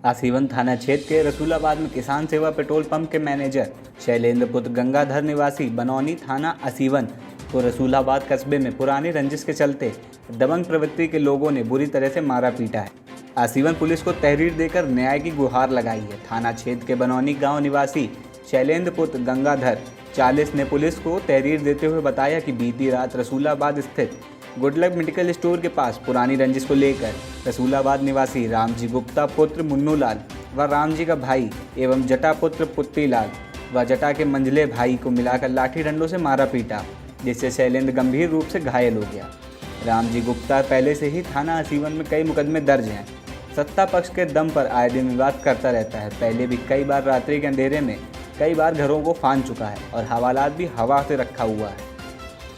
आसीवन थाना क्षेत्र के रसूलाबाद में किसान सेवा पेट्रोल पंप के मैनेजर शैलेंद्र पुत्र गंगाधर निवासी बनौनी थाना आसीवन को रसूलाबाद कस्बे में पुरानी रंजिश के चलते दबंग प्रवृत्ति के लोगों ने बुरी तरह से मारा पीटा है। आसीवन पुलिस को तहरीर देकर न्याय की गुहार लगाई है। थाना क्षेत्र के बनौनी गांव निवासी शैलेंद्र पुत्र गंगाधर 40 ने पुलिस को तहरीर देते हुए बताया कि बीती रात रसूलाबाद स्थित गुडलक मेडिकल स्टोर के पास पुरानी रंजिश को लेकर रसूलाबाद निवासी रामजी गुप्ता पुत्र मुन्नूलाल व रामजी का भाई एवं जटा पुत्र पुत्तीलाल व जटा के मंझले भाई को मिलाकर लाठी डंडों से मारा पीटा, जिससे शैलेंद्र गंभीर रूप से घायल हो गया। रामजी गुप्ता पहले से ही थाना आसीवन में कई मुकदमे दर्ज हैं। सत्ता पक्ष के दम पर आए दिन विवाद करता रहता है। पहले भी कई बार रात्रि के अंधेरे में कई बार घरों को फांद चुका है और हवालात भी हवा से रखा हुआ है।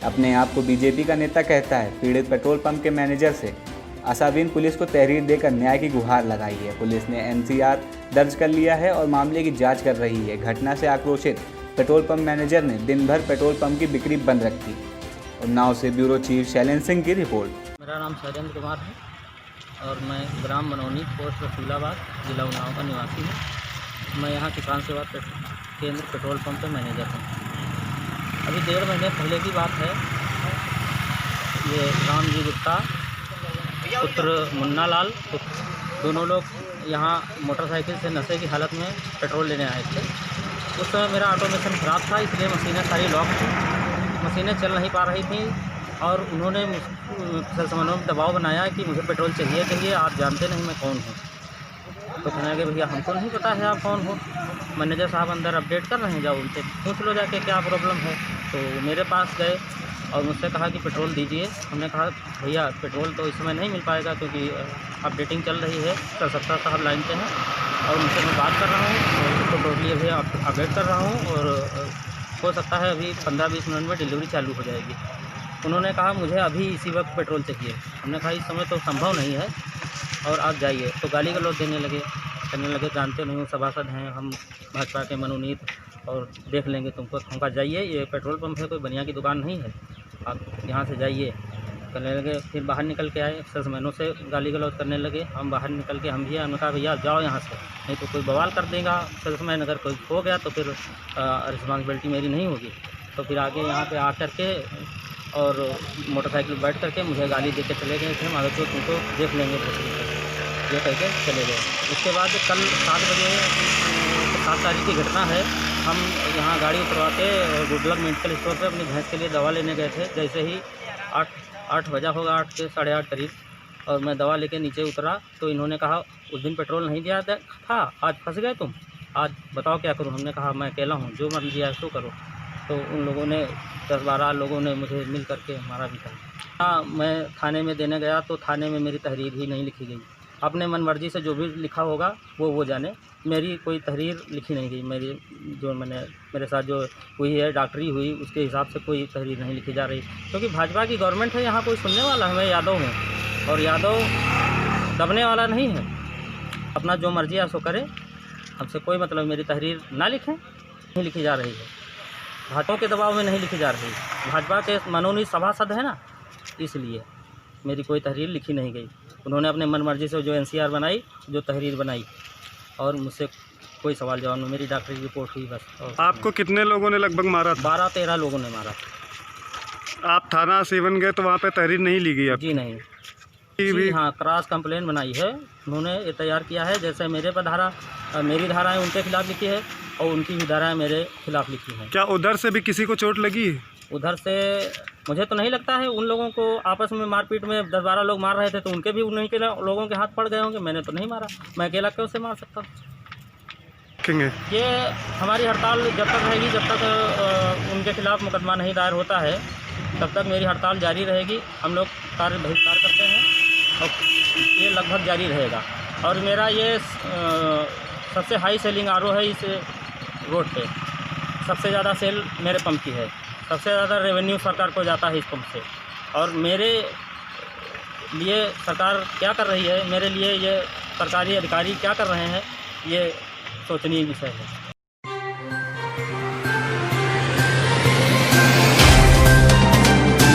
अपने आप को बीजेपी का नेता कहता है। पीड़ित पेट्रोल पंप के मैनेजर से आसावीन पुलिस को तहरीर देकर न्याय की गुहार लगाई है। पुलिस ने एनसीआर दर्ज कर लिया है और मामले की जांच कर रही है। घटना से आक्रोशित पेट्रोल पंप मैनेजर ने दिन भर पेट्रोल पंप की बिक्री बंद रखी। उन्नाव से ब्यूरो चीफ शैलेंद्र सिंह की रिपोर्ट। मेरा नाम शैलेंद्र कुमार है और मैं ग्राम बनौनी पोस्ट रसूलाबाद जिला उन्नाव का निवासी हूँ। मैं यहाँ किसान सेवा केंद्र पेट्रोल पंप पर मैनेजर हूँ। अभी 1.5 महीने पहले की बात है। ये रामजी गुप्ता पुत्र मुन्नालाल दोनों लोग यहाँ मोटरसाइकिल से नशे की हालत में पेट्रोल लेने आए थे। उस समय मेरा ऑटोमेशन ख़राब था, इसलिए मशीनें सारी लॉक थी, मशीनें चल नहीं पा रही थी और उन्होंने मुझे दबाव बनाया कि मुझे पेट्रोल चाहिए, आप जानते नहीं मैं कौन हूँ। तो कहने लगे भैया हमको नहीं पता है आप कौन हो, मैनेजर साहब अंदर अपडेट कर रहे हैं, जाओ उनसे पूछ लो जाके क्या प्रॉब्लम है। तो मेरे पास गए और मुझसे कहा कि पेट्रोल दीजिए। हमने कहा भैया पेट्रोल तो इस समय नहीं मिल पाएगा क्योंकि अपडेटिंग चल रही है। सर सत्ता साहब लाइन पे हैं और उनसे मैं बात कर रहा हूँ, तो टोटली अभी अपडेट कर रहा हूँ और हो सकता है अभी 15-20 मिनट में डिलीवरी चालू हो जाएगी। उन्होंने कहा मुझे अभी इसी वक्त पेट्रोल चाहिए। हमने कहा इस समय तो संभव नहीं है और आप जाइए। तो गाली गलौज देने लगे, कहने लगे जानते नहीं सभासद हैं हम भाजपा के मनोनीत और देख लेंगे तुमको, हमका जाइए, ये पेट्रोल पंप है, कोई बनिया की दुकान नहीं है, आप यहाँ से जाइए। कहने लगे। फिर बाहर निकल के आए, सेल्समैनों से गाली गलौज करने लगे। हम बाहर निकल के हम भी हमने कहा भैया जाओ यहाँ से, नहीं तो कोई बवाल कर देगा सेल्समैन, अगर कोई हो गया तो फिर रिस्पॉन्सिबिलिटी मेरी नहीं होगी। तो फिर आगे यहाँ पे आ कर के और मोटरसाइकिल बैठ करके मुझे गाली दे के चले गए थे, हमारे तो तुमको देख लेंगे ये कह के चले गए। उसके बाद कल 7 बजे 7 तारीख की घटना है। हम यहाँ गाड़ी उतरवा के गुडलक मेडिकल स्टोर पे अपनी भैंस के लिए दवा लेने गए थे। जैसे ही 8 बजा होगा, 8 से 8:30 करीब, और मैं दवा लेके नीचे उतरा तो इन्होंने कहा उस दिन पेट्रोल नहीं दिया था, आज फंस गए तुम, आज बताओ क्या करूँ। हमने कहा मैं अकेला हूँ, जो मर्जी है सो करो। तो उन लोगों ने 10-12 लोगों ने मुझे मिल करके मारा भी था। हाँ, मैं थाने में देने गया तो थाने में मेरी तहरीर ही नहीं लिखी गई। अपने मन मर्जी से जो भी लिखा होगा वो जाने, मेरी कोई तहरीर लिखी नहीं गई। मेरे साथ जो हुई है डॉक्टरी हुई उसके हिसाब से कोई तहरीर नहीं लिखी जा रही, क्योंकि भाजपा की गवर्नमेंट है, यहाँ कोई सुनने वाला है। मैं यादव हूँ और यादव दबने वाला नहीं है, अपना जो मर्जी है सो करे, हमसे कोई मतलब मेरी तहरीर ना लिखें, नहीं लिखी जा रही है। भाजपा के दबाव में नहीं लिखी जा रही, भाजपा के मनोनीत सभासद है ना, इसलिए मेरी कोई तहरीर लिखी नहीं गई। उन्होंने अपने मन मर्जी से जो एनसीआर बनाई, जो तहरीर बनाई, और मुझसे कोई सवाल जवाब नहीं, मेरी डॉक्टरी रिपोर्ट हुई बस। आपको कितने लोगों ने लगभग मारा था? 12-13 लोगों ने मारा। आप थाना आसीवन गए तो वहाँ पे तहरीर नहीं ली गई? जी नहीं, जी हाँ, क्रॉस कंप्लेन बनाई है उन्होंने, ये तैयार किया है। जैसे मेरे पर धारा, मेरी धाराएँ उनके खिलाफ लिखी है और उनकी भी धाराएँ मेरे खिलाफ लिखी हैं। क्या उधर से भी किसी को चोट लगी है? उधर से मुझे तो नहीं लगता है। उन लोगों को आपस में मारपीट में 10-12 लोग मार रहे थे तो उनके भी उन्हीं के लोगों के हाथ पड़ गए होंगे। मैंने तो नहीं मारा, मैं अकेला कैसे मार सकता हूँ। ये हमारी हड़ताल जब तक रहेगी, जब तक उनके खिलाफ मुकदमा नहीं दायर होता है तब तक मेरी हड़ताल जारी रहेगी। हम लोग कार्य बहिष्कार करते हैं और ये लगभग जारी रहेगा। और मेरा ये सबसे हाई सेलिंग आरओ है इस रोड पे, सबसे ज़्यादा सेल मेरे पंप की है, सबसे ज़्यादा रेवेन्यू सरकार को जाता है इस पंप से। और मेरे लिए सरकार क्या कर रही है, मेरे लिए ये सरकारी अधिकारी क्या कर रहे हैं, ये सोचनीय विषय है।